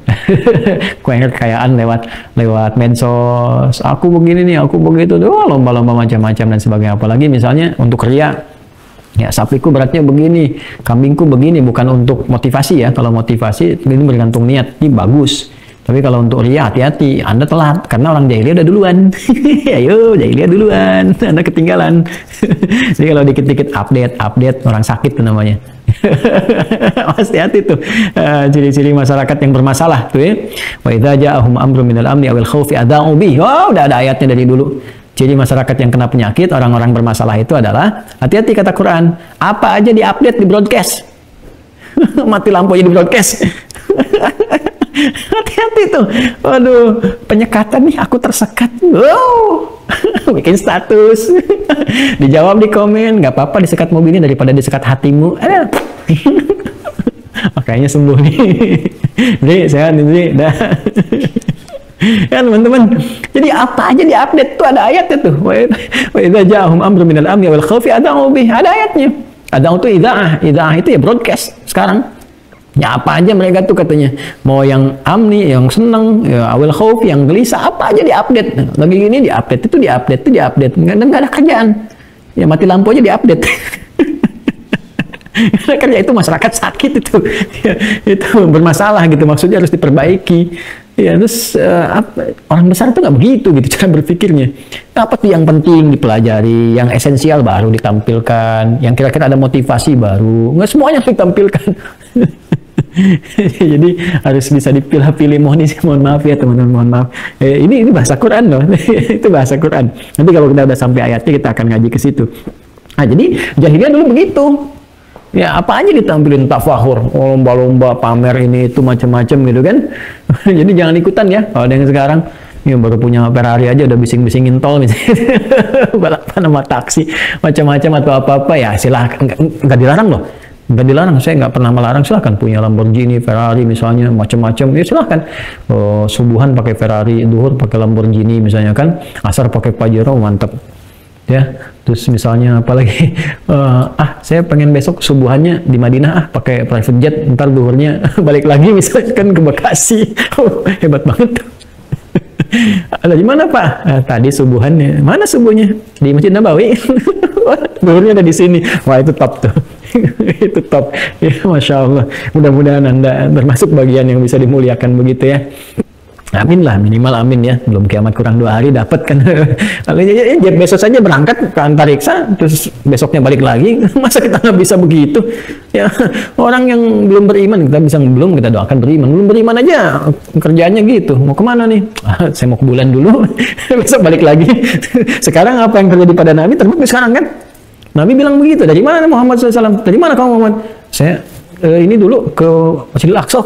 Kekayaan lewat medsos. Aku begini nih, aku begitu. Lomba-lomba macam-macam dan sebagainya. Apalagi misalnya untuk ria. Ya, sapiku beratnya begini, kambingku begini, bukan untuk motivasi ya. Kalau motivasi ini bergantung niat, ini bagus. Tapi kalau untuk ria, hati-hati, Anda telat karena orang jahiliyah udah duluan. Ayo, jahiliyah duluan, Anda ketinggalan. Jadi kalau dikit-dikit update orang sakit tuh namanya. Hati-hati tuh, ciri-ciri masyarakat yang bermasalah tuh ya. Wa idza ja'ahum amrun minal amni awil khaufi adza'u bih. Oh, udah ada ayatnya dari dulu. Ciri masyarakat yang kena penyakit, orang-orang bermasalah itu adalah, hati-hati kata Quran, apa aja di-update, di broadcast. Mati lampu aja di broadcast. Hati-hati tuh. Waduh, penyekatan nih, aku tersekat. Wow. Bikin status. Dijawab di komen, nggak apa-apa disekat mobilnya daripada disekat hatimu. Makanya sembuh nih. Jadi sehat nih, dah. Ya teman-teman. Jadi apa aja di-update tuh, ada ayatnya tuh. Wa idza ja'ahum amrun minal amni wal khaufi adza'u bih. Ada ayatnya. Adza'u itu idza'ah. Idza'ah itu ya broadcast sekarang. Ya apa aja mereka tuh katanya, mau yang amni, yang seneng, ya, awal khauf, yang gelisah, apa aja diupdate. Lagi gini diupdate, itu diupdate, nggak ada kerjaan. Ya mati lampu aja diupdate. Kerja itu masyarakat sakit itu, ya, itu bermasalah gitu, maksudnya harus diperbaiki. Ya terus orang besar itu nggak begitu gitu cara berpikirnya. Apa tuh yang penting dipelajari, yang esensial baru ditampilkan, yang kira-kira ada motivasi baru, nggak semuanya ditampilkan. Jadi harus bisa dipilah-pilih. Mohon maaf ya teman-teman, mohon maaf. Ini bahasa Quran loh. Itu bahasa Quran. Nanti kalau kita udah sampai ayatnya kita akan ngaji ke situ. Nah, jadi jahiliyah dulu begitu. Ya apa aja ditampilin tafahur, lomba-lomba, pamer ini itu macam-macam gitu kan. Jadi jangan ikutan ya. Kalau ada yang sekarang ya baru punya Ferrari aja udah bising-bisingin tol misalnya. Balapan sama taksi macam-macam atau apa-apa ya silahkan, nggak dilarang loh. Nggak dilarang, saya nggak pernah melarang, silahkan punya Lamborghini, Ferrari misalnya, macam-macam, ya silahkan. Subuhan pakai Ferrari, duhur pakai Lamborghini misalnya kan, asar pakai Pajero, mantap. Ya, terus misalnya apalagi, saya pengen besok subuhannya di Madinah, pakai private jet, ntar duhurnya balik lagi misalkan ke Bekasi. Hebat banget tuh. Ada di mana Pak? Tadi subuhannya, mana subuhnya? Di Masjid Nabawi. Duhurnya ada di sini. Wah itu top tuh. Itu top ya, Masya Allah. Mudah-mudahan Anda termasuk bagian yang bisa dimuliakan begitu ya. Amin lah, minimal amin ya. Belum kiamat kurang 2 hari dapat kan. Ya, besok saja berangkat ke antariksa, terus besoknya balik lagi. Masa kita nggak bisa begitu? Ya, orang yang belum beriman kita bisa belum kita doakan beriman. Belum beriman aja kerjaannya gitu. Mau kemana nih? Saya mau ke bulan dulu. Besok balik lagi. Sekarang apa yang terjadi pada Nabi terbukti sekarang kan? Nabi bilang begitu. Dari mana Muhammad SAW? Dari mana kamu Muhammad? Saya ini dulu ke Masjidil Aqsa.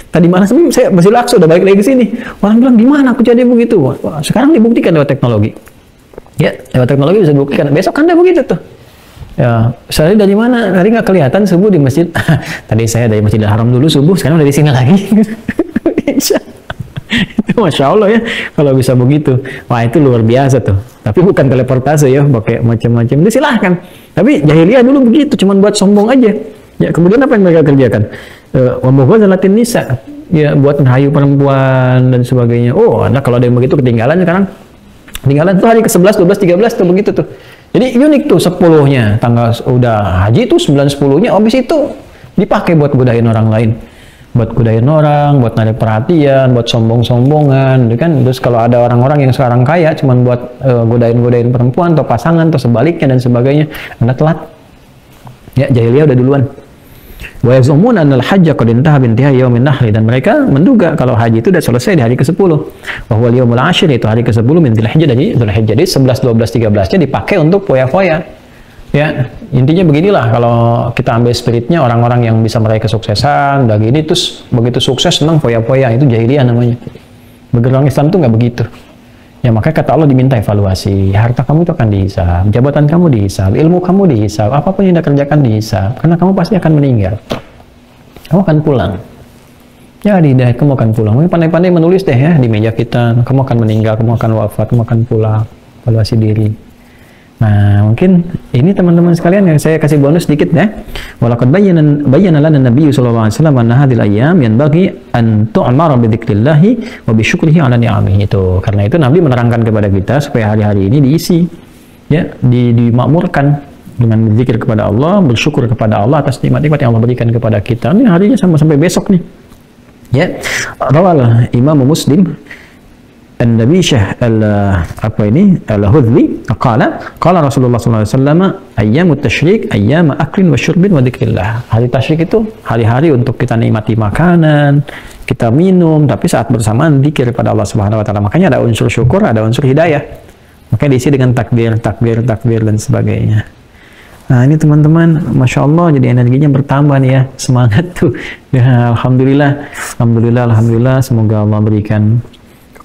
Tadi mana saya Masjidil Aqsa udah balik lagi ke sini. Orang bilang gimana aku jadi begitu? Wah, sekarang dibuktikan lewat teknologi. Ya, lewat teknologi bisa dibuktikan. Besok Anda begitu tuh. Ya, saya dari mana? Tadi nggak kelihatan subuh di masjid. Tadi saya dari Masjidil Haram dulu subuh, sekarang dari sini lagi. Itu Masya Allah ya, kalau bisa begitu. Wah itu luar biasa tuh. Tapi bukan teleportase ya, pakai macam-macam. Itu silahkan. Tapi jahiliyah dulu begitu, cuman buat sombong aja. Ya kemudian apa yang mereka kerjakan? Wambaghazalatin nisa, ya buat merayu perempuan dan sebagainya. Oh, Anda kalau ada yang begitu ketinggalan sekarang. Ketinggalan tuh hari ke-11, 12, 13 tuh begitu tuh. Jadi unik tuh 10-nya, tanggal udah haji tuh 9, 10-nya, habis itu dipakai buat godain orang lain. Buat godain orang, buat narik perhatian, buat sombong-sombongan, gitu kan? Terus kalau ada orang-orang yang sekarang kaya, cuman buat godain-godain perempuan atau pasangan atau sebaliknya dan sebagainya, Anda telat. Ya, jahiliyah udah duluan. Wa yazumuna annal hajja qad intaha bi intihai yaumin nahri, dan mereka menduga kalau haji itu sudah selesai di hari ke-10. Wa huwa al-yaumul 'ashir, itu hari ke-10 min Dzulhijjah, dari Dzulhijjah. Jadi 11, 12, 13-nya dipakai untuk foya-foya. Ya, intinya beginilah kalau kita ambil spiritnya orang-orang yang bisa meraih kesuksesan, udah gini terus begitu sukses senang foya-foya, itu jahiliyah namanya. Bagi orang Islam tuh nggak begitu. Ya makanya kata Allah diminta evaluasi, harta kamu itu akan dihisab, jabatan kamu dihisab, ilmu kamu dihisab, apapun yang Anda kerjakan dihisab, karena kamu pasti akan meninggal. Kamu akan pulang. Ya di hidayah kamu akan pulang. Pandai-pandai menulis deh ya di meja kita, kamu akan meninggal, kamu akan wafat, kamu akan pulang. Evaluasi diri. Nah, mungkin ini teman-teman sekalian yang saya kasih bonus sedikit ya. Walaqad bayyana lana Nabi sallallahu alaihi wasallam anna hadhil ayyam yanbaghi an tu'mara bi dzikrillah wa bi syukrihi ala ni'amihi. Itu karena itu Nabi menerangkan kepada kita supaya hari-hari ini diisi ya, dimakmurkan dengan berzikir kepada Allah, bersyukur kepada Allah atas nikmat-nikmat yang Allah berikan kepada kita. Ini harinya sampai besok nih. Ya, rawal Imam Muslim An-Nabi Al-Hudhli qala Rasulullah sallallahu alaihi wasallam ayyamut tasyrik ayyam aklin wa syurbin wa dzikrillah. Hari tasyrik itu hari-hari untuk kita nikmati makanan, kita minum, tapi saat bersamaan zikir pada Allah Subhanahu wa taala. Makanya ada unsur syukur, ada unsur hidayah. Makanya diisi dengan takbir dan sebagainya. Nah ini teman-teman, Masya Allah, jadi energinya bertambah nih ya, semangat tuh. Ya Alhamdulillah, semoga Allah berikan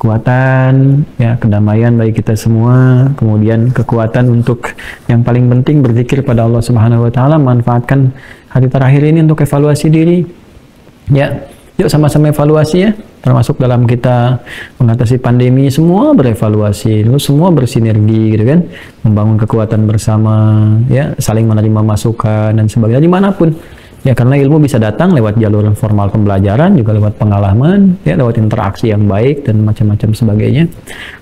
kekuatan, ya kedamaian bagi kita semua, kemudian kekuatan untuk yang paling penting berzikir pada Allah Subhanahu wa taala, manfaatkan hari terakhir ini untuk evaluasi diri. Ya, yuk sama-sama evaluasi ya, termasuk dalam kita mengatasi pandemi, semua berevaluasi, lalu semua bersinergi gitu kan, membangun kekuatan bersama, ya, saling menerima masukan dan sebagainya dimanapun. Ya karena ilmu bisa datang lewat jalur formal pembelajaran, juga lewat pengalaman, ya lewat interaksi yang baik dan macam-macam sebagainya,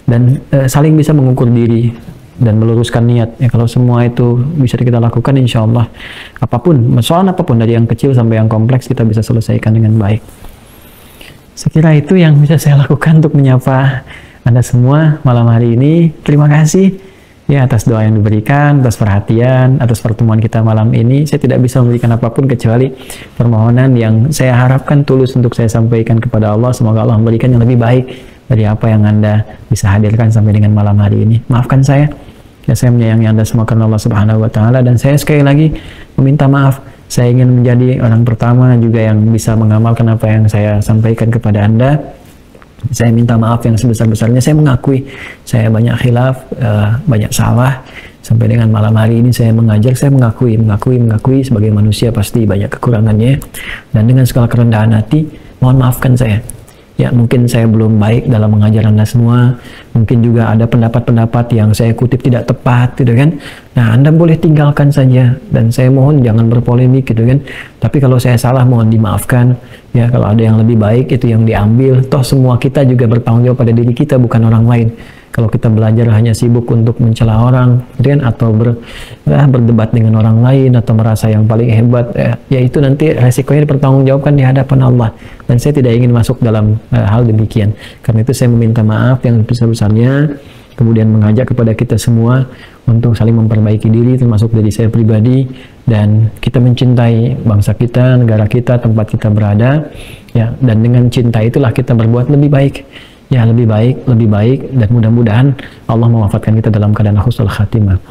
dan saling bisa mengukur diri dan meluruskan niat. Ya kalau semua itu bisa kita lakukan, insya Allah apapun, soal apapun dari yang kecil sampai yang kompleks kita bisa selesaikan dengan baik. Sekira itu yang bisa saya lakukan untuk menyapa Anda semua malam hari ini. Terima kasih. ya atas doa yang diberikan, atas perhatian, atas pertemuan kita malam ini. Saya tidak bisa memberikan apapun kecuali permohonan yang saya harapkan tulus untuk saya sampaikan kepada Allah. Semoga Allah memberikan yang lebih baik dari apa yang Anda bisa hadirkan sampai dengan malam hari ini. Maafkan saya. Ya, saya menyayangi Anda semua karena Allah Subhanahu wa taala, dan saya sekali lagi meminta maaf. Saya ingin menjadi orang pertama juga yang bisa mengamalkan apa yang saya sampaikan kepada Anda. Saya minta maaf yang sebesar-besarnya. Saya mengakui saya banyak khilaf, banyak salah. Sampai dengan malam hari ini saya mengajar, saya mengakui sebagai manusia pasti banyak kekurangannya. Dan dengan segala kerendahan hati, mohon maafkan saya. Ya, mungkin saya belum baik dalam mengajar Anda semua. Mungkin juga ada pendapat-pendapat yang saya kutip tidak tepat, gitu kan. Nah, Anda boleh tinggalkan saja. Dan saya mohon jangan berpolemik, gitu kan. Tapi kalau saya salah, mohon dimaafkan. Ya, kalau ada yang lebih baik, itu yang diambil. Toh semua kita juga bertanggung jawab pada diri kita, bukan orang lain. Kalau kita belajar hanya sibuk untuk mencela orang, gitu kan, atau berdebat dengan orang lain, atau merasa yang paling hebat, ya itu nanti resikonya dipertanggungjawabkan di hadapan Allah. Dan saya tidak ingin masuk dalam hal demikian. Karena itu saya meminta maaf yang besar-besarnya, kemudian mengajak kepada kita semua untuk saling memperbaiki diri, termasuk dari saya pribadi, dan kita mencintai bangsa kita, negara kita, tempat kita berada, ya. Dan dengan cinta itulah kita berbuat lebih baik. Ya, lebih baik, dan mudah-mudahan Allah mewafatkan kita dalam keadaan husnul khatimah.